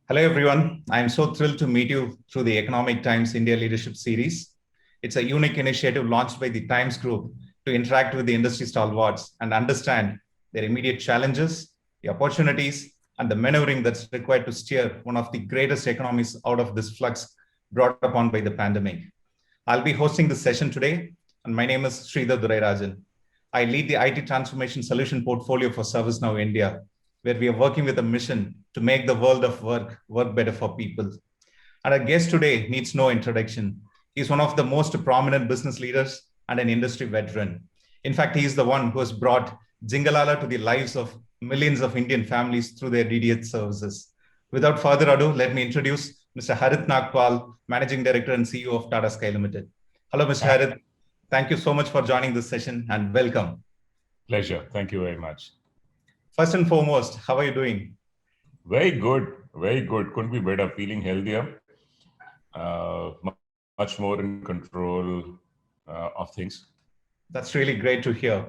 Hello, everyone. I'm so thrilled to meet you through the Economic Times India Leadership Series. It's a unique initiative launched by the Times Group to interact with the industry stalwarts and understand their immediate challenges, the opportunities, and the maneuvering that's required to steer one of the greatest economies out of this flux brought upon by the pandemic. I'll be hosting this session today, and my name is Sridhar Durairajan. I lead the IT transformation solution portfolio for ServiceNow India, where we are working with a mission to make the world of work better for people. And our guest today needs no introduction. He's one of the most prominent business leaders and an industry veteran. In fact, he is the one who has brought Jingalala to the lives of millions of Indian families through their DDH services. Without further ado, let me introduce Mr. Harit Nagpal, Managing Director and CEO of Tata Sky Limited. Hello, Mr. Harit. Thank you so much for joining this session and welcome. Pleasure. Thank you very much. First and foremost, how are you doing? Very good. Very good. Couldn't be better. Feeling healthier, much more in control of things. That's really great to hear.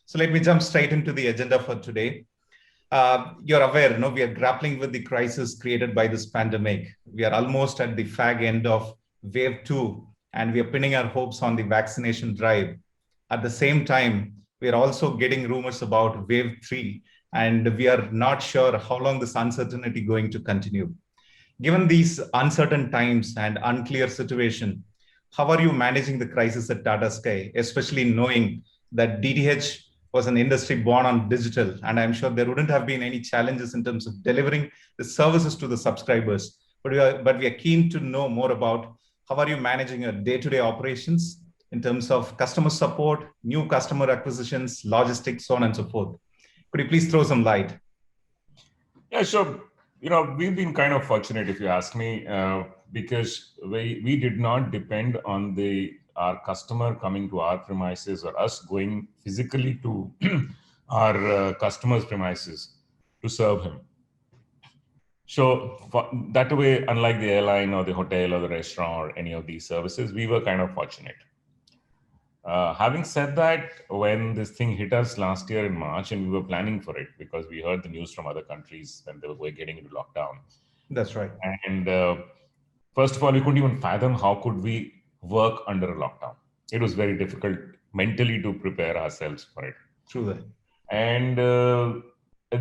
So let me jump straight into the agenda for today. You're aware, we are grappling with the crisis created by this pandemic. We are almost at the fag end of wave 2, and we are pinning our hopes on the vaccination drive. At the same time, we are also getting rumors about wave 3, and we are not sure how long this uncertainty going to continue. Given these uncertain times and unclear situation, how are you managing the crisis at Tata Sky, especially knowing that DTH was an industry born on digital, and I'm sure there wouldn't have been any challenges in terms of delivering the services to the subscribers. But we are keen to know more about how are you managing your day-to-day operations in terms of customer support, new customer acquisitions, logistics, so on and so forth. Could you please throw some light? Yeah, sure. We've been kind of fortunate, if you ask me, because we did not depend on our customer coming to our premises or us going physically to our customer's premises to serve him. So that way, unlike the airline or the hotel or the restaurant or any of these services, we were kind of fortunate. Having said that, when this thing hit us last year in March, and we were planning for it because we heard the news from other countries when they were getting into lockdown. That's right. And first of all, we couldn't even fathom how could we work under a lockdown. It was very difficult mentally to prepare ourselves for it. True that. And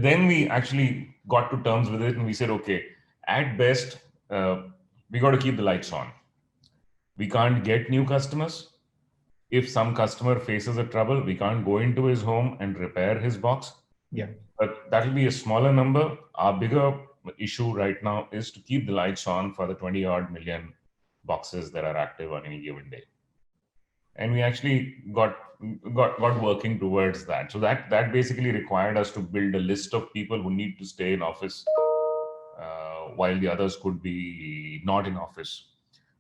then we actually got to terms with it, and we said, okay, at best, we got to keep the lights on. We can't get new customers. If some customer faces a trouble, we can't go into his home and repair his box. Yeah. But that will be a smaller number. Our bigger issue right now is to keep the lights on for the 20 odd million boxes that are active on any given day. And we actually got working towards that. So that basically required us to build a list of people who need to stay in office while the others could be not in office.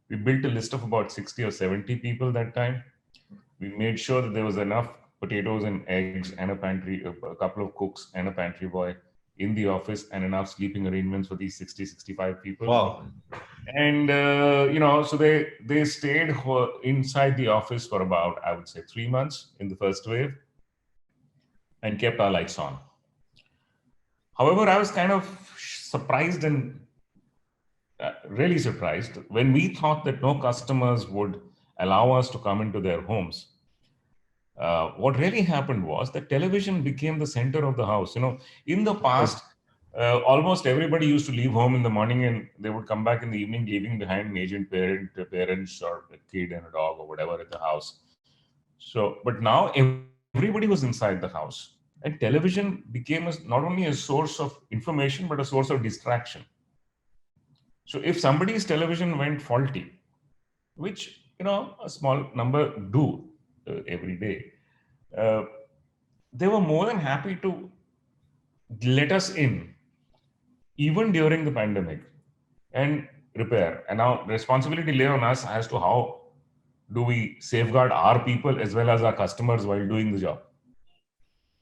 We built a list of about 60 or 70 people that time. We made sure that there was enough potatoes and eggs and a pantry, a couple of cooks and a pantry boy in the office, and enough sleeping arrangements for these 60, 65 people. Wow. And, so they stayed inside the office for about, I would say, 3 months in the first wave and kept our lights on. However, I was kind of surprised and really surprised when we thought that no customers would allow us to come into their homes. What really happened was that television became the center of the house. In the past, almost everybody used to leave home in the morning and they would come back in the evening, leaving behind an aging parents or a kid and a dog or whatever at the house. So, but now everybody was inside the house, and television became not only a source of information, but a source of distraction. So if somebody's television went faulty, which, a small number do every day, they were more than happy to let us in, even during the pandemic, and repair. And now responsibility lay on us as to how do we safeguard our people as well as our customers while doing the job.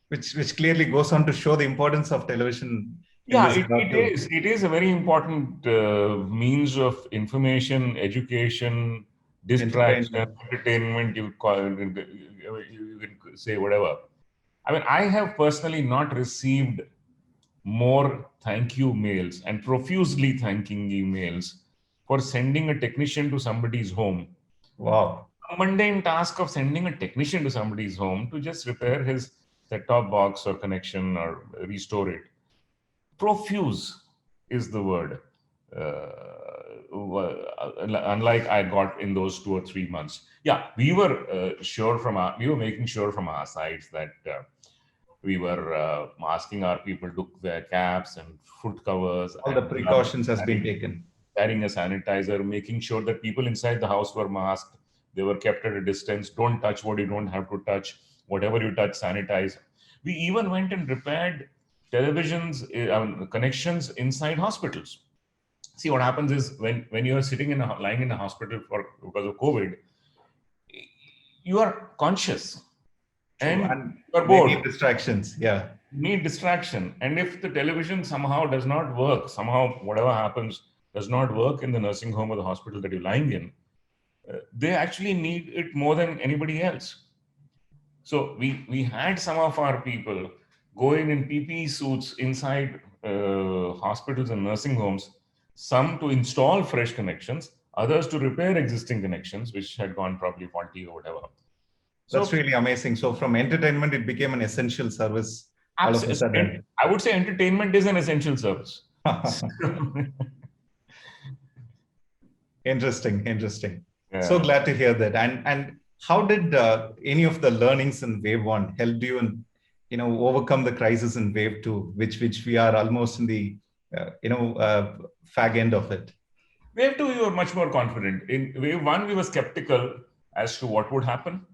Which clearly goes on to show the importance of television. Yeah, it is a very important means of information, education, distraction, entertainment, you can say whatever. I mean, I have personally not received more thank you mails and profusely thanking emails for sending a technician to somebody's home. Wow. A mundane task of sending a technician to somebody's home to just repair his set-top box or connection or restore it. Profuse is the word. Unlike I got in those 2 or 3 months. Yeah, we were we were making sure from our sides that we were asking our people to wear caps and foot covers All the and gloves, precautions has been taken. carrying a sanitizer, making sure that people inside the house were masked. They were kept at a distance. Don't touch what you don't have to touch. Whatever you touch, sanitize. We even went and repaired televisions, connections inside hospitals. See, what happens is when you are sitting lying in a hospital because of COVID, you are conscious True. and you are Many bored. distractions. Yeah. Need distraction. And if the television somehow does not work, somehow whatever happens does not work in the nursing home or the hospital that you're lying in, they actually need it more than anybody else. So we had some of our people going in PPE suits inside hospitals and nursing homes, some to install fresh connections, others to repair existing connections, which had gone probably faulty or whatever. That's really amazing. So from entertainment, it became an essential service all of a sudden. I would say entertainment is an essential service. Interesting. Yeah. So glad to hear that. And how did any of the learnings in wave one help you in, overcome the crisis in wave two, which we are almost in the fag end of it? Wave two, we were much more confident. In wave one, we were skeptical as to what would happen.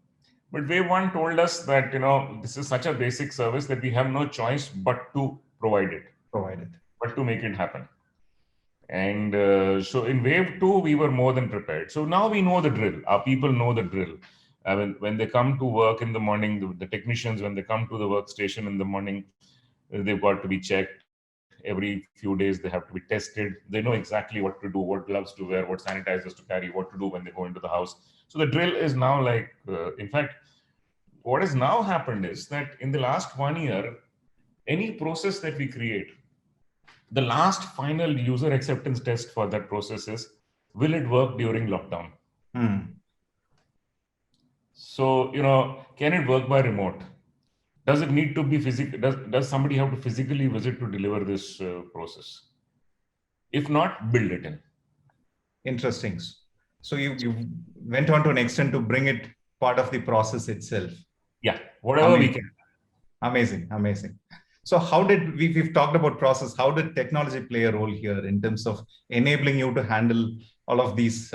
But wave one told us that, this is such a basic service that we have no choice but to provide it. But to make it happen. And so in wave two, we were more than prepared. So now we know the drill. Our people know the drill. When they come to work in the morning, the technicians, when they come to the workstation in the morning, they've got to be checked. Every few days, they have to be tested. They know exactly what to do, what gloves to wear, what sanitizers to carry, what to do when they go into the house. So the drill is now like, in fact, what has now happened is that in the last 1 year, any process that we create, the last final user acceptance test for that process is, will it work during lockdown? So, can it work by remote? Does it need to be physical? Does somebody have to physically visit to deliver this process? If not, build it in. Interesting. So you went on to an extent to bring it part of the process itself. Yeah, whatever we can. Amazing. So how did we've talked about process, how did technology play a role here in terms of enabling you to handle all of these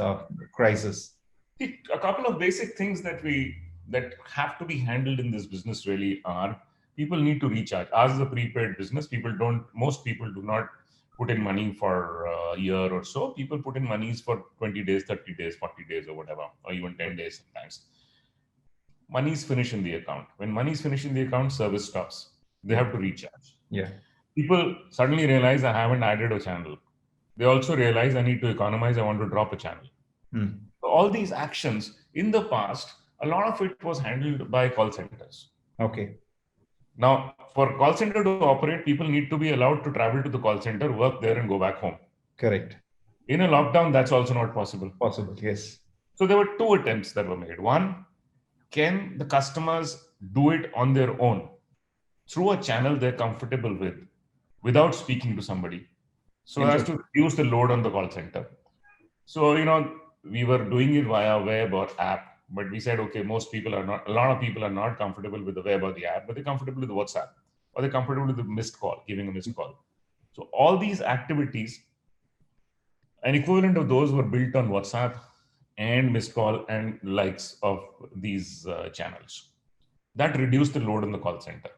crises? A couple of basic things that have to be handled in this business really are, people need to recharge. As a prepaid business, most people do not put in money for a year or so. People put in monies for 20 days, 30 days, 40 days or whatever, or even 10 days sometimes. Money's finish in the account. When money's finish in the account, service stops. They have to recharge. Yeah. People suddenly realize I haven't added a channel. They also realize I need to economize. I want to drop a channel. So all these actions in the past, a lot of it was handled by call centers. Okay. Now, for call center to operate, people need to be allowed to travel to the call center, work there, and go back home. Correct. In a lockdown, that's also not possible. Yes. So there were two attempts that were made. One, can the customers do it on their own through a channel they're comfortable with without speaking to somebody, so as to reduce the load on the call center? So, we were doing it via web or app, but we said, okay, a lot of people are not comfortable with the web or the app, but they're comfortable with WhatsApp, or they're comfortable with the missed call, giving a missed call. So all these activities, an equivalent of those were built on WhatsApp and missed call and likes of these channels. That reduced the load on the call center.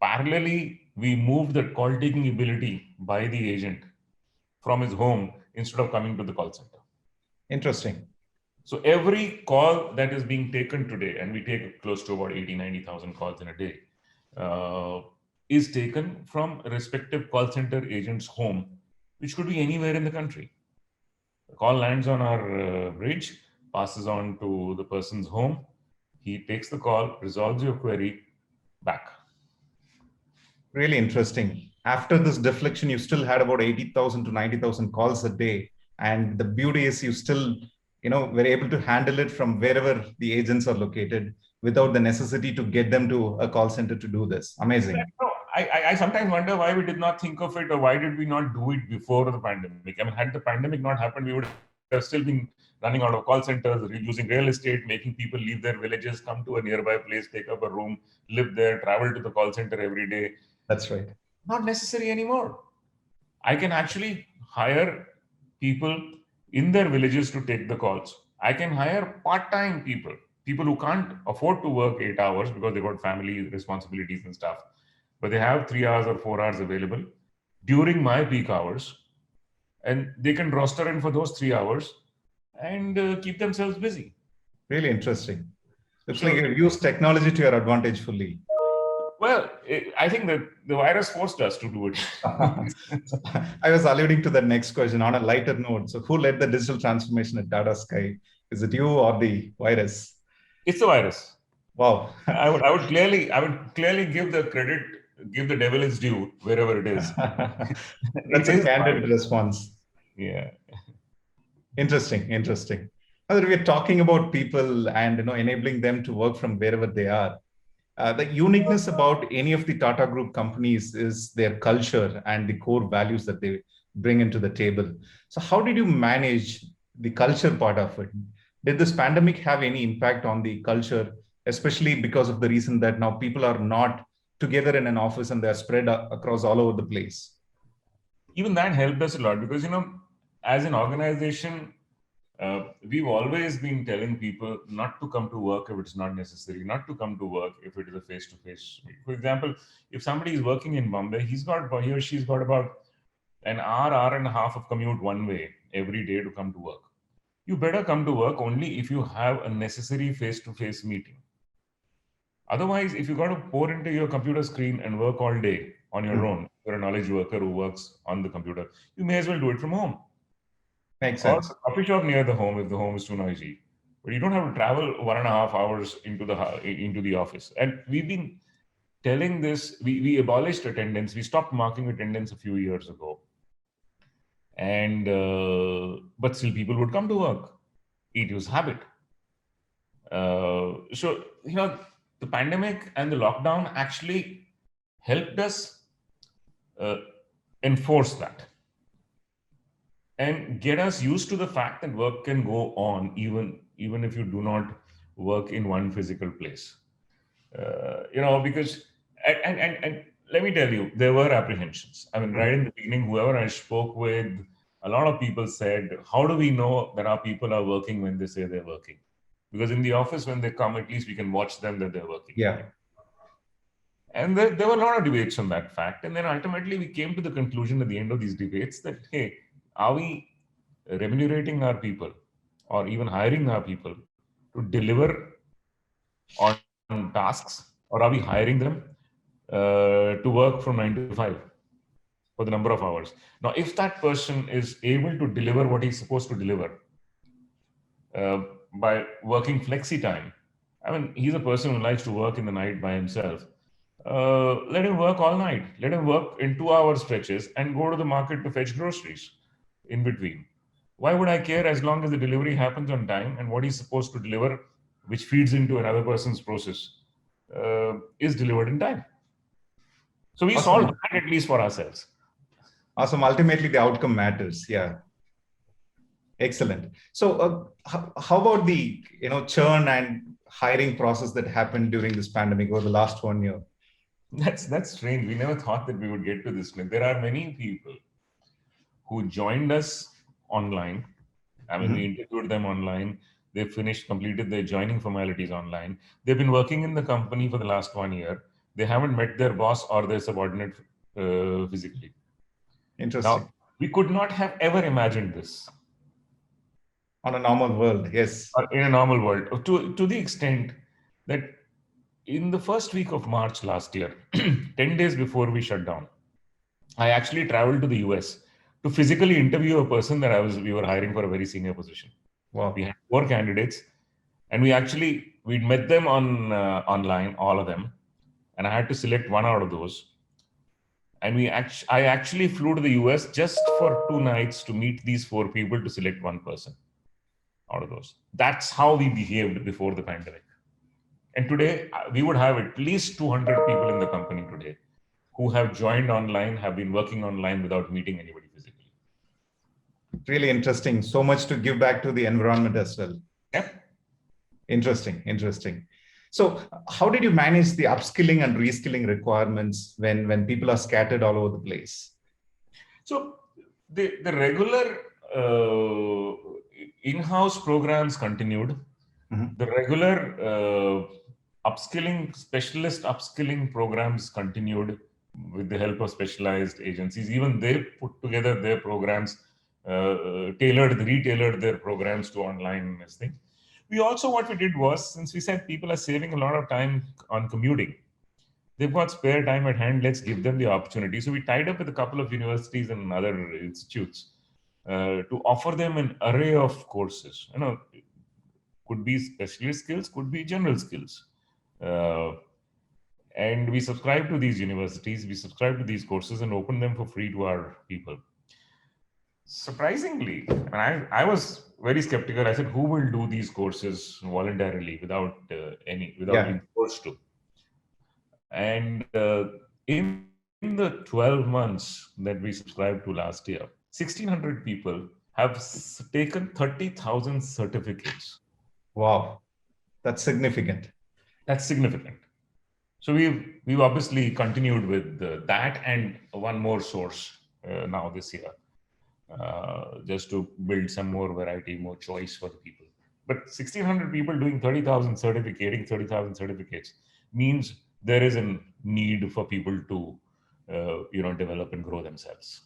Parallelly, we moved the call taking ability by the agent from his home instead of coming to the call center. Interesting. So every call that is being taken today, and we take close to about 80,000-90,000 calls in a day, is taken from a respective call center agent's home, which could be anywhere in the country. The call lands on our bridge, passes on to the person's home. He takes the call, resolves your query, back. Really interesting. after this deflection, you still had about 80,000 to 90,000 calls a day. And the beauty is you still, were able to handle it from wherever the agents are located without the necessity to get them to a call center to do this. Amazing. No, I sometimes wonder why we did not think of it, or why did we not do it before the pandemic? I mean, had the pandemic not happened, we would have still been running out of call centers, using real estate, making people leave their villages, come to a nearby place, take up a room, live there, travel to the call center every day. That's right. Not necessary anymore. I can actually hire people in their villages to take the calls. I can hire part-time people who can't afford to work 8 hours because they got family responsibilities and stuff, but they have 3 hours or 4 hours available during my peak hours, and they can roster in for those 3 hours and keep themselves busy. Really interesting. Looks like you use technology to your advantage fully. Well, I think that the virus forced us to do it. I was alluding to the next question on a lighter note. So who led the digital transformation at Tata Sky? Is it you or the virus? It's the virus. Wow. I would clearly give the credit, give the devil its due wherever it is. That's a candid response. Yeah. Interesting. Now that we are talking about people and enabling them to work from wherever they are, the uniqueness about any of the Tata Group companies is their culture and the core values that they bring into the table. So how did you manage the culture part of it? Did this pandemic have any impact on the culture, especially because of the reason that now people are not together in an office and they're spread across all over the place? Even that helped us a lot because, as an organization, we've always been telling people not to come to work if it's not necessary, not to come to work if it is a face-to-face meet. For example, if somebody is working in Bombay, he or she's got about an hour and a half of commute one way every day to come to work. You better come to work only if you have a necessary face-to-face meeting. Otherwise, if you got to pour into your computer screen and work all day on your own, you're a knowledge worker who works on the computer, you may as well do it from home. Makes sense. Or a coffee shop near the home if the home is too noisy. But you don't have to travel 1.5 hours into the office. And we've been telling this, we abolished attendance. We stopped marking attendance a few years ago. And but still people would come to work. It was habit. So, the pandemic and the lockdown actually helped us enforce that and get us used to the fact that work can go on even if you do not work in one physical place. Because and let me tell you, there were apprehensions. I mean, right in the beginning, whoever I spoke with, a lot of people said, how do we know that our people are working when they say they're working? Because in the office, when they come, at least we can watch them that they're working. Yeah. And there were a lot of debates on that fact. And then ultimately, we came to the conclusion at the end of these debates that, hey, are we remunerating our people or even hiring our people to deliver on tasks, or are we hiring them to work from 9 to 5 for the number of hours? Now, if that person is able to deliver what he's supposed to deliver by working flexi time, I mean, he's a person who likes to work in the night by himself. Let him work all night. Let him work in 2-hour stretches and go to the market to fetch groceries in between. Why would I care as long as the delivery happens on time and what he's supposed to deliver, which feeds into another person's process, is delivered in time? So we solved that at least for ourselves. Awesome. Ultimately, the outcome matters. Yeah. Excellent. So how about the churn and hiring process that happened during this pandemic over the last 1 year? That's strange. We never thought that we would get to this point. There are many people who joined us online. I mean, we interviewed them online. They completed their joining formalities online. They've been working in the company for the last 1 year. They haven't met their boss or their subordinate physically. Interesting. Now, we could not have ever imagined this. On a normal world, yes. Or in a normal world, to the extent that in the first week of March last year, 10 days before we shut down, I actually traveled to the US to physically interview a person that we were hiring for a very senior position. Wow. We had 4 candidates, and we'd met them online, all of them, and I had to select one out of those. And I actually flew to the US just for 2 nights to meet these 4 people to select one person out of those. That's how we behaved before the pandemic. And today, we would have at least 200 people in the company today who have joined online, have been working online without meeting anybody physically. Really interesting. So much to give back to the environment as well. Yep. Interesting. So how did you manage the upskilling and reskilling requirements when people are scattered all over the place? So the regular in-house programs continued. Mm-hmm. The regular specialist upskilling programs continued with the help of specialized agencies. Even they put together their programs, retailored their programs to online thing. We also, what we did was, since we said people are saving a lot of time on commuting, they've got spare time at hand, let's give them the opportunity. So we tied up with a couple of universities and other institutes to offer them an array of courses. Could be specialist skills, could be general skills. And we subscribe to these universities, we subscribe to these courses and open them for free to our people. Surprisingly, and I was very skeptical. I said, who will do these courses voluntarily without being forced to? And in the 12 months that we subscribed to last year, 1,600 people have taken 30,000 certificates. Wow, that's significant. That's significant. So we've obviously continued with that and one more source now this year. Just to build some more variety, more choice for the people. But 1,600 people doing 30,000 certificates means there is a need for people to, develop and grow themselves.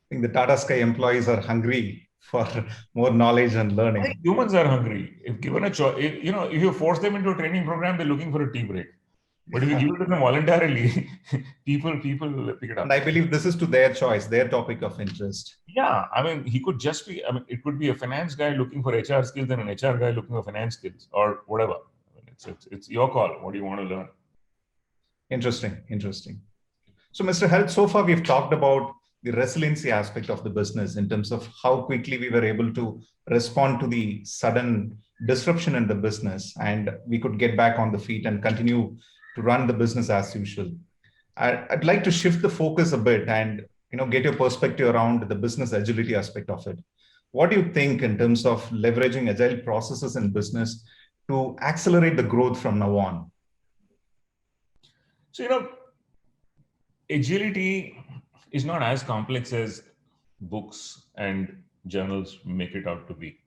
I think the Tata Sky employees are hungry for more knowledge and learning. Humans are hungry. If given a choice, if you force them into a training program, they're looking for a tea break. But if you give it to them voluntarily, people pick it up. And I believe this is to their choice, their topic of interest. Yeah, he could just be, it could be a finance guy looking for HR skills and an HR guy looking for finance skills or whatever. It's your call. What do you want to learn? Interesting. So, Mr. Harit, so far we've talked about the resiliency aspect of the business in terms of how quickly we were able to respond to the sudden disruption in the business, and we could get back on the feet and continue to run the business as usual. I'd like to shift the focus a bit and get your perspective around the business agility aspect of it. What do you think in terms of leveraging agile processes in business to accelerate the growth from now on? So, agility is not as complex as books and journals make it out to be.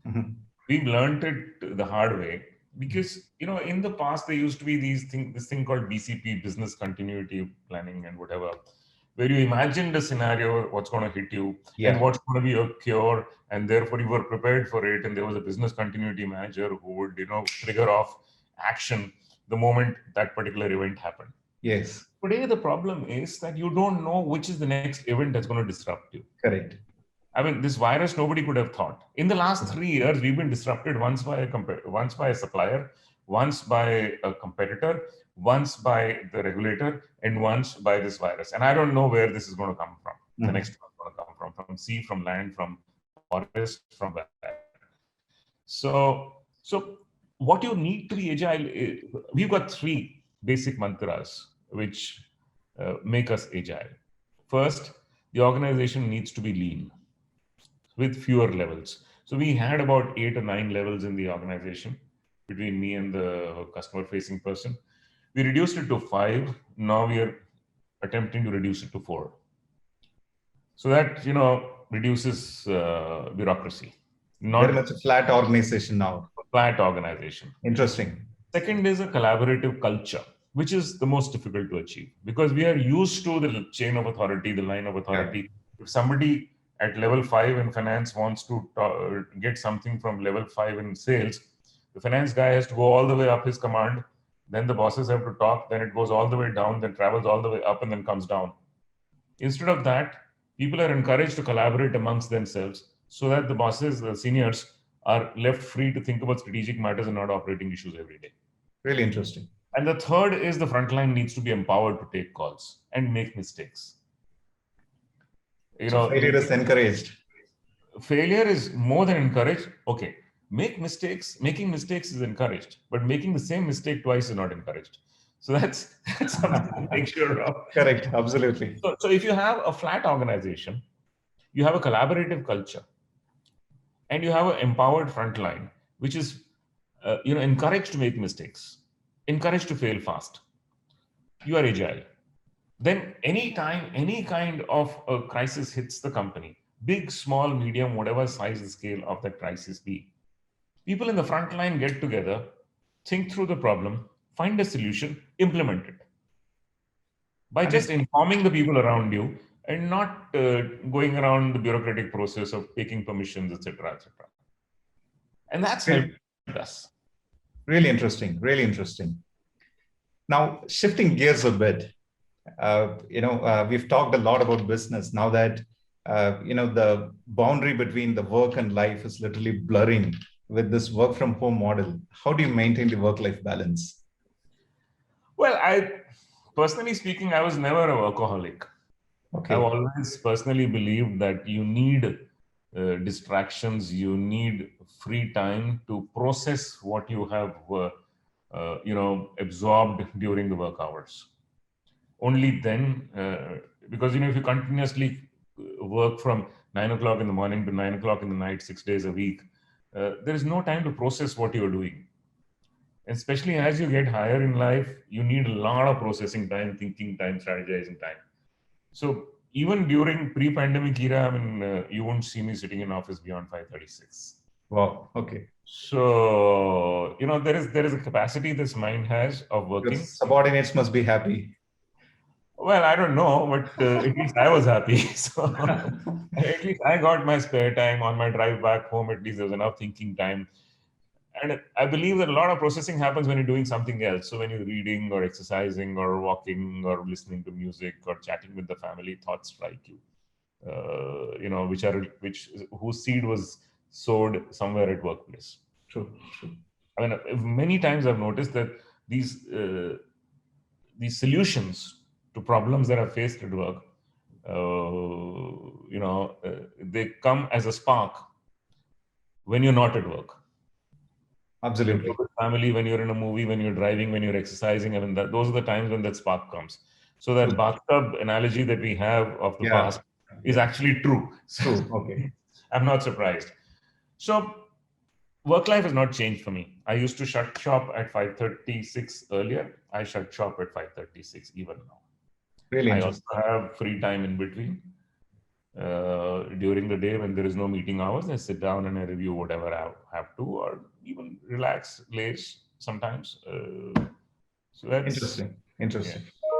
Mm-hmm. We've learned it the hard way. Because, in the past, there used to be this thing called BCP, business continuity planning and whatever, where you imagined a scenario, what's going to hit you and what's going to be a cure. And therefore you were prepared for it. And there was a business continuity manager who would, trigger off action the moment that particular event happened. Yes. Today, the problem is that you don't know which is the next event that's going to disrupt you. Correct. This virus, nobody could have thought. In the last 3 years, we've been disrupted once by a supplier, once by a competitor, once by the regulator, and once by this virus. And I don't know where this is going to come from. Mm-hmm. The next one is going to come from sea, from land, from forest, from where. So what you need to be agile, we've got 3 basic mantras which make us agile. First, the organization needs to be lean, with fewer levels. So we had about 8 or 9 levels in the organization between me and the customer facing person. We reduced it to 5. Now we are attempting to reduce it to 4. So that, reduces bureaucracy. Very much a flat organization now. Flat organization. Interesting. Second is a collaborative culture, which is the most difficult to achieve because we are used to the chain of authority, the line of authority. Yeah. If somebody at level 5 in finance wants to get something from level 5 in sales, the finance guy has to go all the way up his command. Then the bosses have to talk. Then it goes all the way down, then travels all the way up and then comes down. Instead of that, people are encouraged to collaborate amongst themselves so that the bosses, the seniors, are left free to think about strategic matters and not operating issues every day. Really interesting. And the third is the frontline needs to be empowered to take calls and make mistakes. So failure is encouraged. Failure is more than encouraged. Okay, making mistakes is encouraged, but making the same mistake twice is not encouraged. So that's something to make sure of. Correct, absolutely. So if you have a flat organization, you have a collaborative culture, and you have an empowered frontline, which is encouraged to make mistakes, encouraged to fail fast. You are agile. Then anytime any kind of a crisis hits the company, big, small, medium, whatever size the scale of that crisis be, people in the front line get together, think through the problem, find a solution, implement it. By just informing the people around you and not going around the bureaucratic process of taking permissions, etc., etc. And that's helped us. Really interesting, really interesting. Now, shifting gears a bit, we've talked a lot about business. Now that, the boundary between the work and life is literally blurring with this work from home model. How do you maintain the work-life balance? Well, personally speaking, I was never a workaholic. Okay. I've always personally believed that you need distractions, you need free time to process what you have, absorbed during the work hours. Only then, because if you continuously work from 9 o'clock in the morning to 9 o'clock in the night, 6 days a week, there is no time to process what you're doing. Especially as you get higher in life, you need a lot of processing time, thinking time, strategizing time. So even during pre-pandemic era, you won't see me sitting in office beyond 5:36. Wow. Okay. So there is a capacity this mind has of working. Your subordinates must be happy. Well, I don't know, but at least I was happy. So at least I got my spare time on my drive back home. At least there was enough thinking time. And I believe that a lot of processing happens when you're doing something else. So when you're reading or exercising or walking or listening to music or chatting with the family, thoughts strike you, whose seed was sowed somewhere at workplace. True. Many times I've noticed that these solutions to problems that are faced at work, they come as a spark when you're not at work. Absolutely. With family, when you're in a movie, when you're driving, when you're exercising, those are the times when that spark comes. So that bathtub analogy that we have of the past is actually true. True. Okay. I'm not surprised. So work life has not changed for me. I used to shut shop at 5:36 earlier. I shut shop at 5:36 even now. Really I also have free time in between. During the day when there is no meeting hours, I sit down and I review whatever I have to, or even relax, laze sometimes. So that's interesting. Yeah.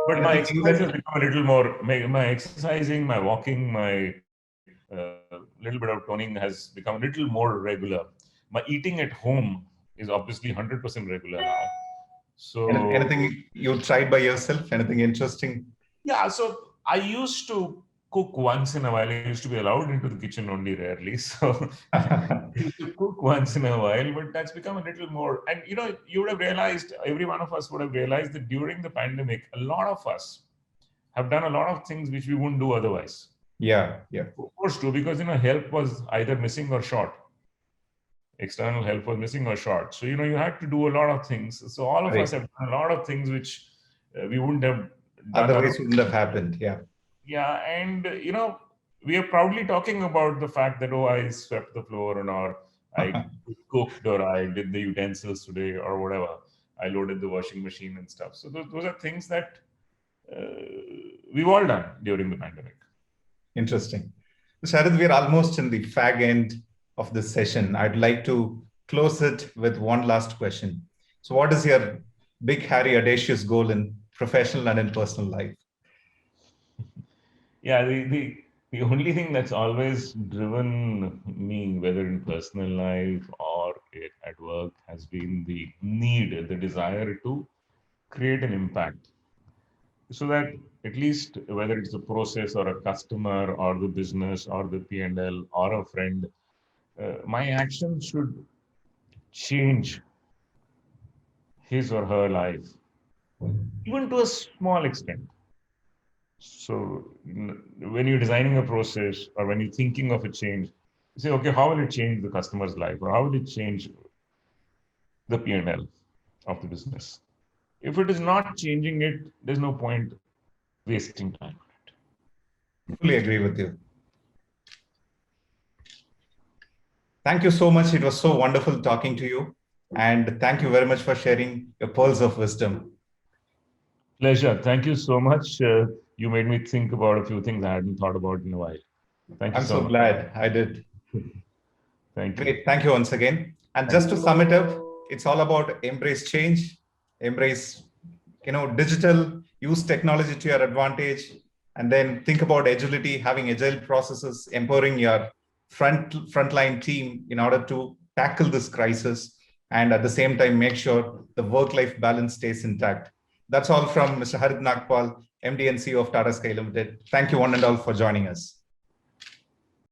But my exercise has become a little more. My exercising, my walking, my little bit of toning has become a little more regular. My eating at home is obviously 100% regular now. So anything you tried by yourself? Anything interesting? Yeah. So I used to cook once in a while. I used to be allowed into the kitchen only rarely. So I used to cook once in a while, but that's become a little more. And you would have realized, every one of us would have realized that during the pandemic, a lot of us have done a lot of things which we wouldn't do otherwise. Yeah. Forced to, because help was either missing or short. External help was missing or short. So you had to do a lot of things. So all of us have done a lot of things which we wouldn't have done otherwise. Wouldn't have happened. Yeah, and we are proudly talking about the fact that I swept the floor, or I cooked, or I did the utensils today, or whatever. I loaded the washing machine and stuff. So those are things that we've all done during the pandemic. Interesting. Harit, we're almost in the fag end of this session. I'd like to close it with one last question. So what is your big, hairy, audacious goal in professional and in personal life? Yeah, the only thing that's always driven me, whether in personal life or at work, has been the need, the desire to create an impact. So that at least, whether it's a process or a customer or the business or the P&L or a friend, my action should change his or her life, even to a small extent. So when you're designing a process or when you're thinking of a change, you say, okay, how will it change the customer's life, or how will it change the P&L of the business? If it is not changing it, there's no point wasting time on it. Fully agree with you. Thank you so much. It was so wonderful talking to you. And thank you very much for sharing your pearls of wisdom. Pleasure. Thank you so much. You made me think about a few things I hadn't thought about in a while. Thank you I'm so so much. glad I did. Thank you. Great. Thank you once again. And just to sum it up, it's all about embrace change, embrace, digital, use technology to your advantage, and then think about agility, having agile processes, empowering your frontline team in order to tackle this crisis, and at the same time make sure the work-life balance stays intact. That's all from Mr. Harit Nagpal, MD and CEO of Tata Sky Limited. Thank you one and all for joining us.